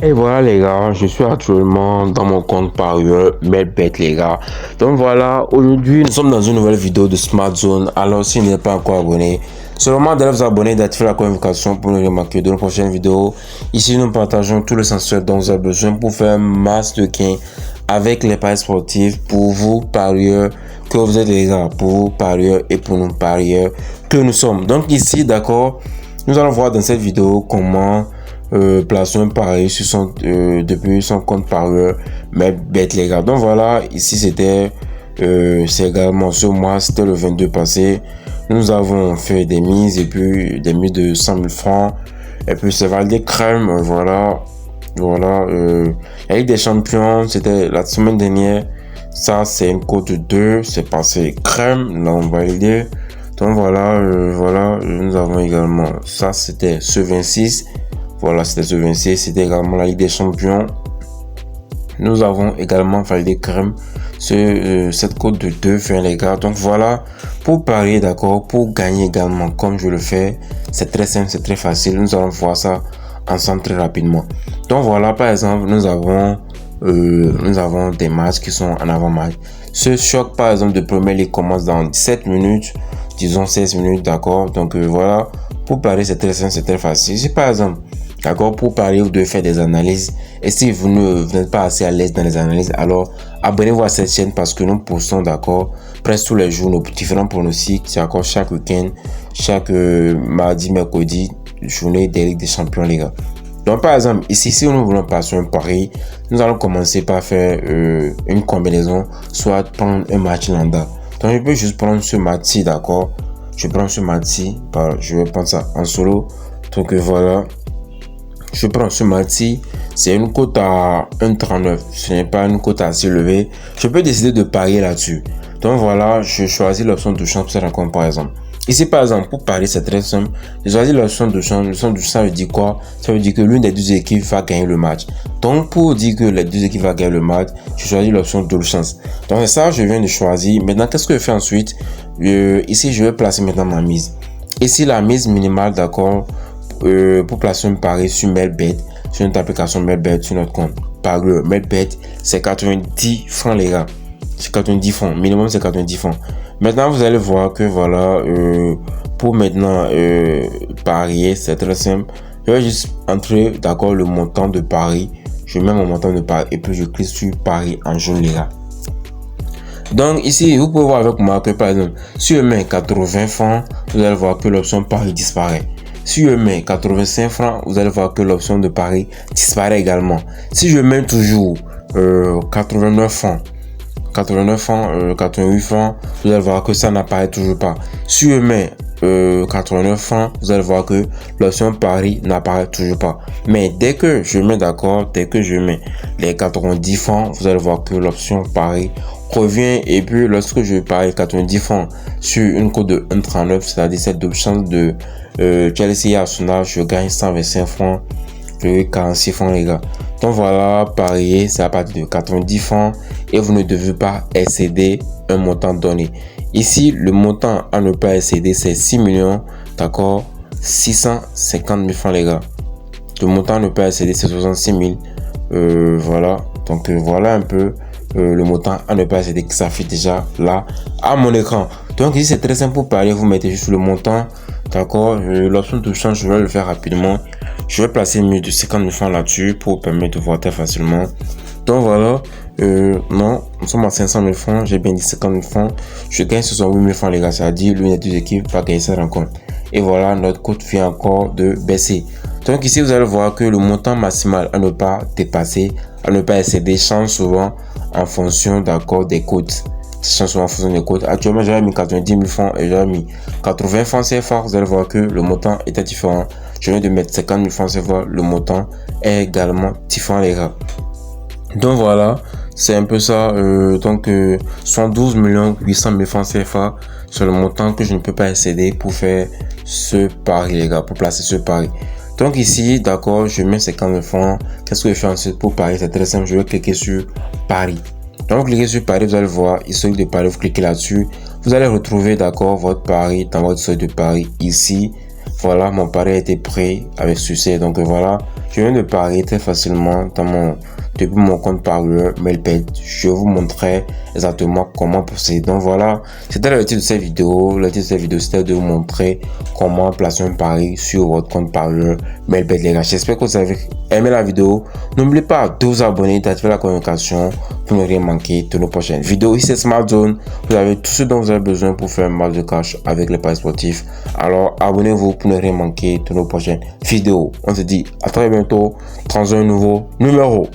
Et voilà les gars, je suis actuellement dans mon compte parieur MadeBet les gars. Donc voilà, aujourd'hui nous sommes dans une nouvelle vidéo de Smart Zone. Alors si vous n'êtes pas encore abonné, seulement d'aller vous abonner, d'activer la notification pour ne remarquer de nos prochaines vidéos. Ici nous partageons tout le senseur dont vous avez besoin pour faire un masse de gains avec les paris sportifs pour vous parieurs que vous êtes les gars, pour vous parieurs et pour nous parieurs que nous sommes. Donc ici d'accord, nous allons voir dans cette vidéo comment placer un pari sur son, depuis son compte parieur MadeBet les gars. Donc voilà, ici c'était c'est également ce mois, c'était le 22 passé. Nous avons fait des mises et puis des mises de 100 000 francs. Et puis c'est validé crème, voilà. La Ligue des Champions, c'était la semaine dernière. Ça, c'est une cote de 2. C'est passé crème, là on validé. Donc voilà, nous avons également, ça c'était ce 26. Voilà, c'était ce 26, c'était également la Ligue des Champions. Nous avons également validé crème cette cote de 2 fins les gars. Donc voilà, pour parier d'accord, pour gagner également comme je le fais, c'est très simple, c'est très facile. Nous allons voir ça ensemble très rapidement. Donc voilà, par exemple, nous avons des matchs qui sont en avant-match. Ce choc par exemple de Premier League commence dans 17 minutes, disons 16 minutes, d'accord. Donc voilà, pour parier c'est très simple, c'est très facile. Si par exemple, d'accord, pour parier vous devez faire des analyses, et si vous n'êtes pas assez à l'aise dans les analyses, alors abonnez-vous à cette chaîne parce que nous postons d'accord presque tous les jours nos différents pronostics, d'accord, chaque week-end, chaque mardi, mercredi, journée des Ligues des Champions les gars. Donc par exemple ici, si nous voulons passer un pari, nous allons commencer par faire une combinaison, soit prendre un match lambda. Donc je peux juste prendre ce match-ci, d'accord. Je prends ce match-ci, je vais prendre ça en solo. Donc voilà, je prends ce match-ci, c'est une cote à 1,39, ce n'est pas une cote assez élevée. Je peux décider de parier là-dessus. Donc voilà, je choisis l'option de chance pour cette rencontre par exemple. Ici par exemple, pour parier c'est très simple, je choisis l'option de chance. L'option de chance, ça veut dire quoi? Ça veut dire que l'une des deux équipes va gagner le match. Donc pour dire que les deux équipes vont gagner le match, je choisis l'option de chance. Donc ça, je viens de choisir. Maintenant, qu'est-ce que je fais ensuite? Ici, je vais placer maintenant ma mise. Ici, la mise minimale, d'accord, pour placer un pari sur MadeBet, sur notre application MadeBet, sur notre compte parieur MadeBet, c'est 90 francs les gars. C'est 90 francs, minimum c'est 90 francs. Maintenant vous allez voir que voilà, pour maintenant parier c'est très simple. Je vais juste entrer d'accord le montant de pari. Je mets mon montant de pari et puis je clique sur pari en jaune les gars. Donc ici vous pouvez voir avec moi que par exemple si je mets 80 francs, vous allez voir que l'option pari disparaît. Si je mets 85 francs, vous allez voir que l'option de pari disparaît également. Si je mets toujours 89 francs, 88 francs, vous allez voir que ça n'apparaît toujours pas. Si je mets 89 francs, vous allez voir que l'option pari n'apparaît toujours pas. Mais dès que je mets d'accord, dès que je mets les 90 francs, vous allez voir que l'option pari revient. Et puis lorsque je parie 90 francs sur une cote de 1,39, c'est-à-dire cette double chance de Chelsea Arsenal, je gagne 125 francs, je gagne 46 francs les gars. Donc voilà, parier c'est à partir de 90 francs et vous ne devez pas excéder un montant donné. Ici le montant à ne pas excéder c'est 6 millions, d'accord, 650 000 francs les gars. Le montant à ne pas excéder c'est 66 000. Voilà, donc voilà un peu le montant à ne pas excéder que ça fait déjà là à mon écran. Donc ici c'est très simple pour parier, vous mettez juste le montant, d'accord. L'option de change je vais le faire rapidement. Je vais placer mieux de 50 000 francs là-dessus pour permettre de voir très facilement. Donc voilà, non, nous sommes à 500 000 francs, j'ai bien dit 50 000 francs. Je gagne 68 000 francs les gars, c'est-à-dire l'une des deux équipes va gagner cette rencontre. Et voilà, notre cote vient encore de baisser. Donc ici, vous allez voir que le montant maximal à ne pas dépasser, à ne pas excéder, change souvent en fonction d'accord des cotes. Ça change souvent en fonction des cotes. Actuellement, j'avais mis 90 000 francs et j'avais mis 80 francs CFA. Vous allez voir que le montant était différent. Je viens de mettre 50 000 francs CFA. Le montant est également différent les gars. Donc voilà, c'est un peu ça. Donc 112 800 000 francs CFA sur le montant que je ne peux pas excéder pour faire ce pari les gars, pour placer ce pari. Donc ici, d'accord, je mets 50 000 francs. Qu'est-ce que je fais ensuite pour parier? C'est très simple, je vais cliquer sur pari. Donc cliquez sur pari, vous allez voir, historique de pari, vous cliquez là-dessus. Vous allez retrouver, d'accord, votre pari dans votre historique de pari ici. Voilà, mon pari a été pris avec succès. Donc voilà, je viens de parier très facilement depuis mon compte parieur Melbet. Je vais vous montrer exactement comment procéder. Donc voilà, c'était le titre de cette vidéo. Le titre de cette vidéo, c'était de vous montrer comment placer un pari sur votre compte parieur Melbet, les gars. J'espère que vous avez aimé la vidéo. N'oubliez pas de vous abonner, d'activer la communication pour ne rien manquer de nos prochaines vidéos. Ici c'est Smart Zone. Vous avez tout ce dont vous avez besoin pour faire un max de cash avec les paris sportifs. Alors abonnez-vous pour ne rien manquer de nos prochaines vidéos. On se dit à très bientôt dans un nouveau numéro.